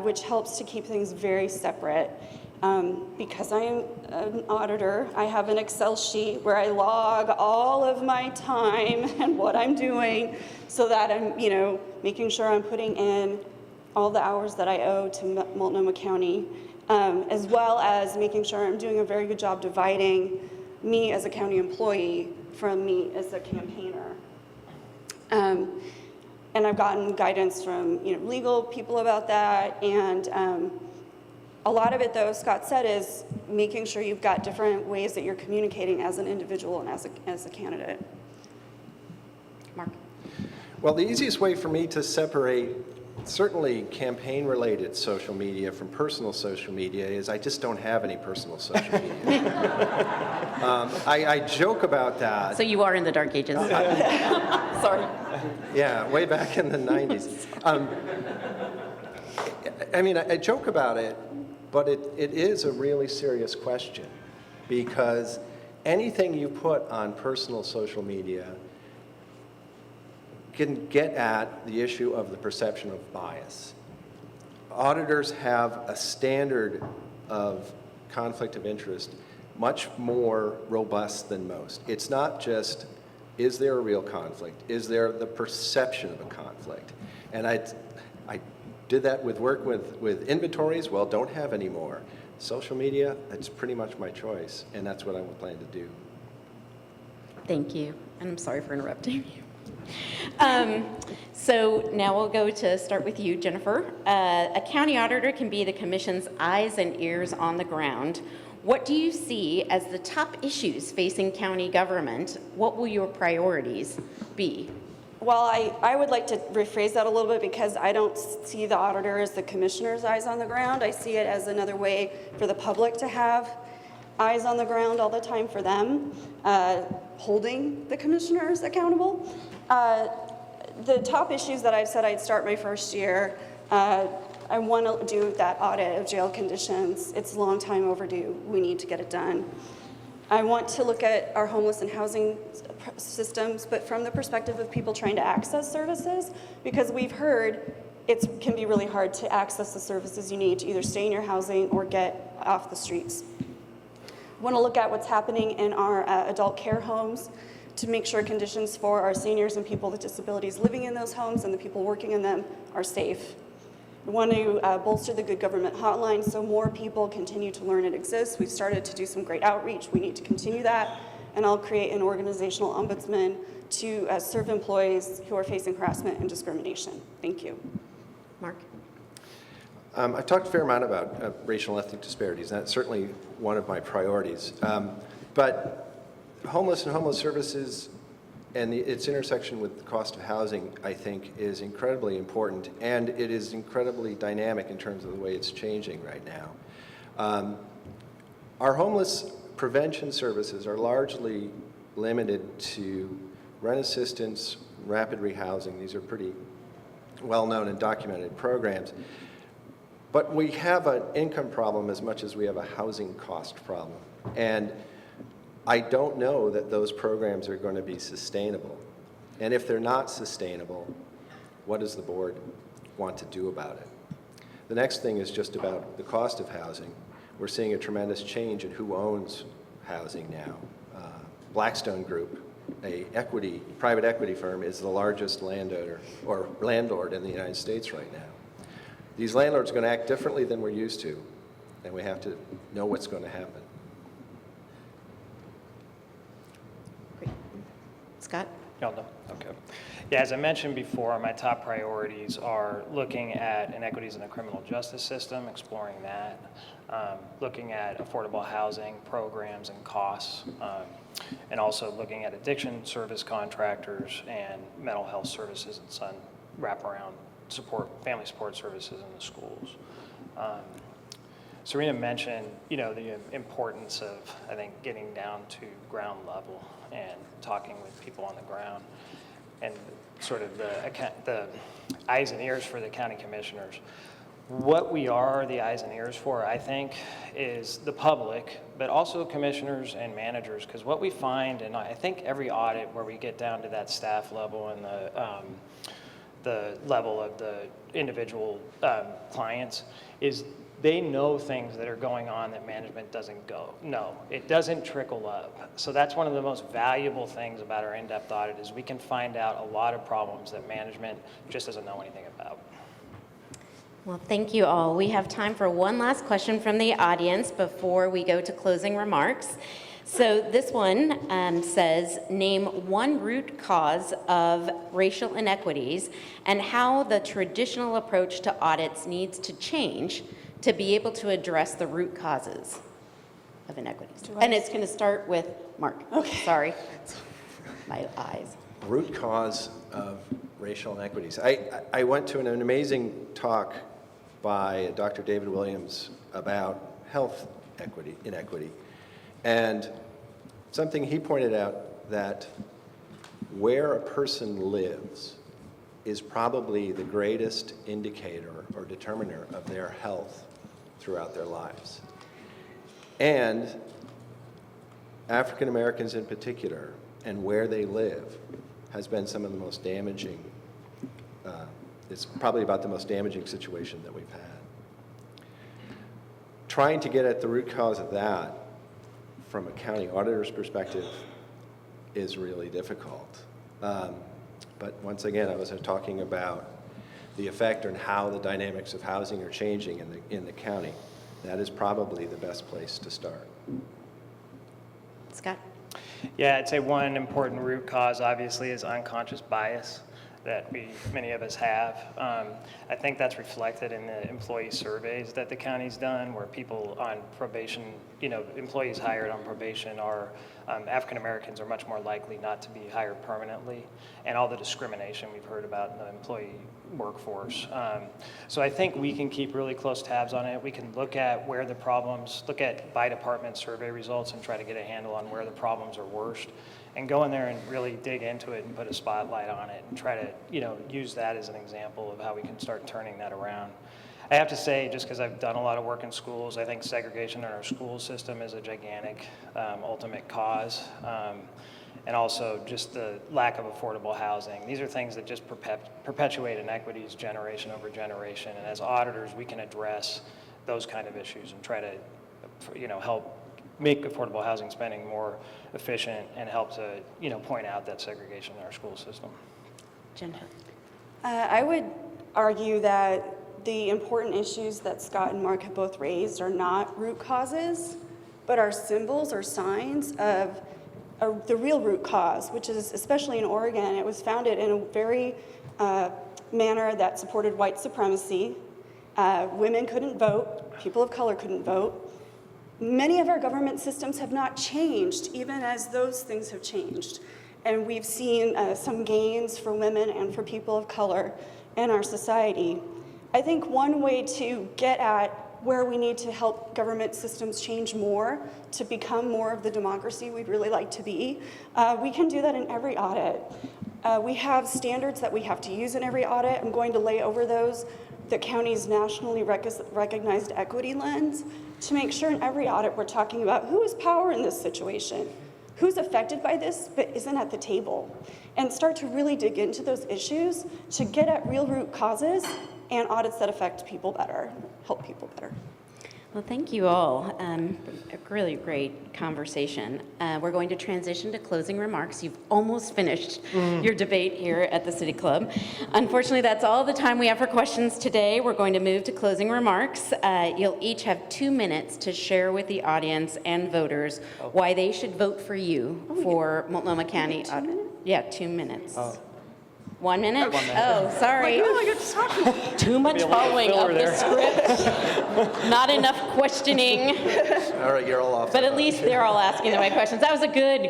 [SPEAKER 5] which helps to keep things very separate. Because I am an auditor, I have an Excel sheet where I log all of my time and what I'm doing so that I'm, making sure I'm putting in all the hours that I owe to Multnomah County, as well as making sure I'm doing a very good job dividing me as a county employee from me as a campaigner. And I've gotten guidance from legal people about that, and a lot of it, though, Scott said, is making sure you've got different ways that you're communicating as an individual and as a candidate.
[SPEAKER 2] Mark?
[SPEAKER 3] Well, the easiest way for me to separate certainly campaign-related social media from personal social media is I just don't have any personal social media. I joke about that.
[SPEAKER 2] So you are in the dark ages. Sorry.
[SPEAKER 3] Yeah, way back in the 90s. I joke about it, but it is a really serious question, because anything you put on personal social media can get at the issue of the perception of bias. Auditors have a standard of conflict of interest much more robust than most. It's not just, is there a real conflict? Is there the perception of a conflict? And I did that with work with inventories. Well, don't have any more. Social media, that's pretty much my choice, and that's what I plan to do.
[SPEAKER 2] Thank you, and I'm sorry for interrupting you. So now we'll go to start with you, Jennifer. A county auditor can be the commission's eyes and ears on the ground. What do you see as the top issues facing county government? What will your priorities be?
[SPEAKER 5] Well, I would like to rephrase that a little bit, because I don't see the auditor as the commissioner's eyes on the ground. I see it as another way for the public to have eyes on the ground all the time for them, holding the commissioners accountable. The top issues that I've said I'd start my first year, I want to do that audit of jail conditions. It's a long time overdue. We need to get it done. I want to look at our homeless and housing systems, but from the perspective of people trying to access services, because we've heard it can be really hard to access the services you need to either stay in your housing or get off the streets. I want to look at what's happening in our adult care homes to make sure conditions for our seniors and people with disabilities living in those homes and the people working in them are safe. We want to bolster the Good Government Hotline so more people continue to learn it exists. We've started to do some great outreach. We need to continue that. And I'll create an organizational ombudsman to serve employees who are facing harassment and discrimination. Thank you.
[SPEAKER 2] Mark?
[SPEAKER 3] I've talked a fair amount about racial and ethnic disparities, and that's certainly one of my priorities. But homeless and homeless services and its intersection with the cost of housing, I think, is incredibly important, and it is incredibly dynamic in terms of the way it's changing right now. Our homeless prevention services are largely limited to rent assistance, rapid rehousing. These are pretty well-known and documented programs. But we have an income problem as much as we have a housing cost problem. And I don't know that those programs are going to be sustainable. And if they're not sustainable, what does the board want to do about it? The next thing is just about the cost of housing. We're seeing a tremendous change in who owns housing now. Blackstone Group, a private equity firm, is the largest landlord in the United States right now. These landlords are going to act differently than we're used to, and we have to know what's going to happen.
[SPEAKER 2] Great. Scott?
[SPEAKER 4] Yolanda? Okay. Yeah, as I mentioned before, my top priorities are looking at inequities in the criminal justice system, exploring that, looking at affordable housing programs and costs, and also looking at addiction service contractors and mental health services and some wraparound support, family support services in the schools. Serena mentioned, the importance of, I think, getting down to ground level and talking with people on the ground, and sort of the eyes and ears for the county commissioners. What we are the eyes and ears for, I think, is the public, but also commissioners and managers, because what we find, and I think every audit where we get down to that staff level and the level of the individual clients, is they know things that are going on that management doesn't know. It doesn't trickle up. So that's one of the most valuable things about our in-depth audit, is we can find out a lot of problems that management just doesn't know anything about.
[SPEAKER 2] Well, thank you all. We have time for one last question from the audience before we go to closing remarks. So this one says, name one root cause of racial inequities and how the traditional approach to audits needs to change to be able to address the root causes of inequities. And it's going to start with Mark. Okay. Sorry. My eyes.
[SPEAKER 3] Root cause of racial inequities. I went to an amazing talk by Dr. David Williams about health inequity. And something he pointed out, that where a person lives is probably the greatest indicator or determiner of their health throughout their lives. And African Americans in particular, and where they live, has been some of the most damaging, it's probably about the most damaging situation that we've had. Trying to get at the root cause of that from a county auditor's perspective is really difficult. But once again, I was talking about the effect on how the dynamics of housing are changing in the county. That is probably the best place to start.
[SPEAKER 2] Scott?
[SPEAKER 4] Yeah, I'd say one important root cause, obviously, is unconscious bias that many of us have. I think that's reflected in the employee surveys that the county's done, where people on probation, employees hired on probation are African Americans are much more likely not to be hired permanently, and all the discrimination we've heard about in the employee workforce. So I think we can keep really close tabs on it. We can look at where the problems, look at by department survey results and try to get a handle on where the problems are worst, and go in there and really dig into it and put a spotlight on it and try to, use that as an example of how we can start turning that around. I have to say, just because I've done a lot of work in schools, I think segregation in our school system is a gigantic ultimate cause. And also just the lack of affordable housing. These are things that just perpetuate inequities generation over generation. And as auditors, we can address those kind of issues and try to, help make affordable housing spending more efficient and help to, point out that segregation in our school system.
[SPEAKER 2] Jen?
[SPEAKER 5] I would argue that the important issues that Scott and Mark have both raised are not root causes, but are symbols or signs of the real root cause, which is, especially in Oregon, it was founded in a very manner that supported white supremacy. Women couldn't vote, people of color couldn't vote. Many of our government systems have not changed, even as those things have changed. And we've seen some gains for women and for people of color in our society. I think one way to get at where we need to help government systems change more to become more of the democracy we'd really like to be, we can do that in every audit. We have standards that we have to use in every audit. I'm going to lay over those the county's nationally recognized equity lens to make sure in every audit we're talking about who has power in this situation, who's affected by this but isn't at the table, and start to really dig into those issues to get at real root causes and audits that affect people better, help people better.
[SPEAKER 2] Well, thank you all. A really great conversation. We're going to transition to closing remarks. You've almost finished your debate here at the City Club. Unfortunately, that's all the time we have for questions today. We're going to move to closing remarks. You'll each have 2 minutes to share with the audience and voters why they should vote for you for Multnomah County Auditor. Yeah, 2 minutes. 1 minute? Oh, sorry. Too much
[SPEAKER 4] Maybe a little
[SPEAKER 2] following of
[SPEAKER 4] filler
[SPEAKER 2] the
[SPEAKER 4] there.
[SPEAKER 2] script. Not enough questioning,
[SPEAKER 3] All right, you're all off.
[SPEAKER 2] but at least they're all asking the right questions. That was a good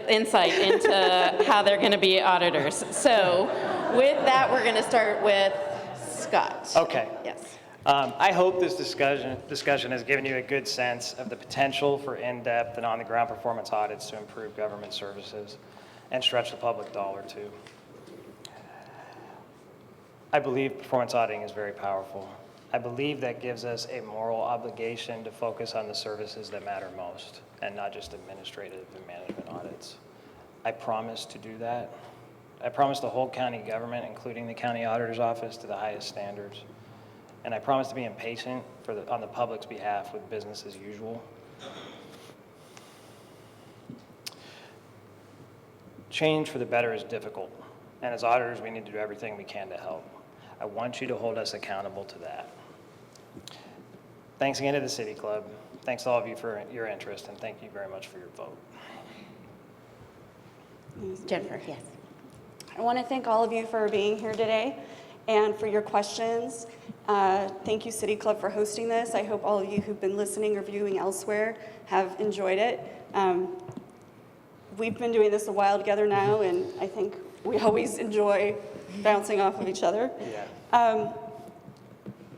[SPEAKER 2] insight into how they're going to be auditors. So with that, we're going to start with Scott.
[SPEAKER 4] Okay.
[SPEAKER 2] Yes.
[SPEAKER 4] I hope this discussion has given you a good sense of the potential for in-depth and on-the-ground performance audits to improve government services and stretch the public dollar too. I believe performance auditing is very powerful. I believe that gives us a moral obligation to focus on the services that matter most and not just administrative and management audits. I promise to do that. I promise to hold county government, including the county auditor's office, to the highest standards. And I promise to be impatient on the public's behalf with business as usual. Change for the better is difficult, and as auditors, we need to do everything we can to help. I want you to hold us accountable to that. Thanks again to the City Club. Thanks to all of you for your interest, and thank you very much for your vote.
[SPEAKER 2] Jennifer, yes.
[SPEAKER 5] I want to thank all of you for being here today and for your questions. Thank you, City Club, for hosting this. I hope all of you who've been listening or viewing elsewhere have enjoyed it. We've been doing this a while together now, and I think we always enjoy bouncing off of each other.
[SPEAKER 4] Yeah.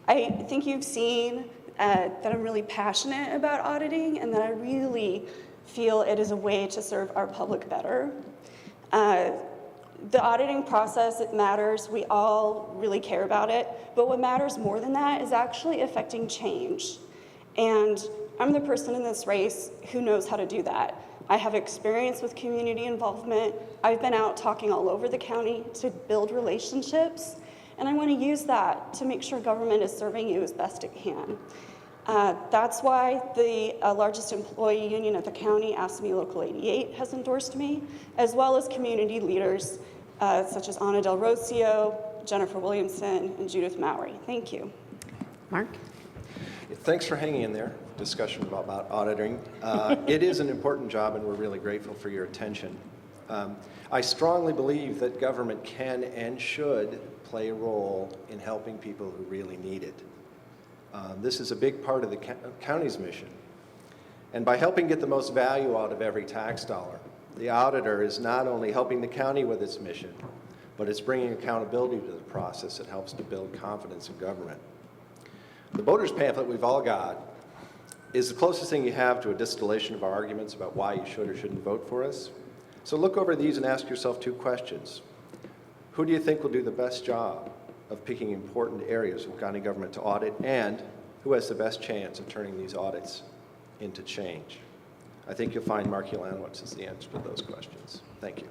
[SPEAKER 5] I think you've seen that I'm really passionate about auditing and that I really feel it is a way to serve our public better. The auditing process, it matters. We all really care about it. But what matters more than that is actually affecting change. And I'm the person in this race who knows how to do that. I have experience with community involvement. I've been out talking all over the county to build relationships. And I want to use that to make sure government is serving you as best it can. That's why the largest employee union at the county, AFSCME Local 88, has endorsed me, as well as community leaders such as Ana Del Rocio, Jennifer Williamson, and Judith Mowry. Thank you.
[SPEAKER 2] Mark?
[SPEAKER 3] Thanks for hanging in there. Discussion about auditing. It is an important job, and we're really grateful for your attention. I strongly believe that government can and should play a role in helping people who really need it. This is a big part of the county's mission. And by helping get the most value out of every tax dollar, the auditor is not only helping the county with its mission, but it's bringing accountability to the process that helps to build confidence in government. The voters pamphlet we've all got is the closest thing you have to a distillation of our arguments about why you should or shouldn't vote for us. So look over these and ask yourself 2 questions. Who do you think will do the best job of picking important areas of county government to audit, and who has the best chance of turning these audits into change? I think you'll find Mark Ulanowicz is the answer to those questions. Thank you.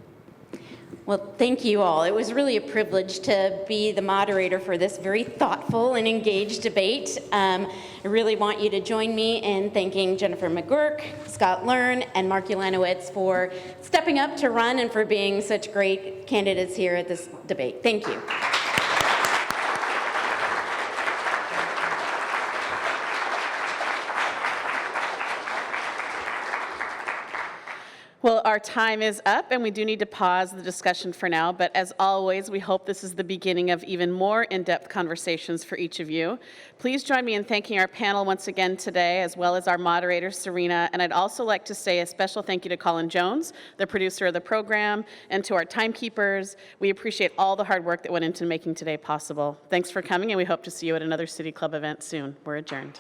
[SPEAKER 2] Well, thank you all. It was really a privilege to be the moderator for this very thoughtful and engaged debate. I really want you to join me in thanking Jennifer McGuirk, Scott Learn, and Mark Ulanowicz for stepping up to run and for being such great candidates here at this debate. Thank you.
[SPEAKER 1] Well, our time is up, and we do need to pause the discussion for now, but as always, we hope this is the beginning of even more in-depth conversations for each of you. Please join me in thanking our panel once again today, as well as our moderator, Serena, and I'd also like to say a special thank you to Colin Jones, the producer of the program, and to our timekeepers. We appreciate all the hard work that went into making today possible. Thanks for coming, and we hope to see you at another City Club event soon. We're adjourned.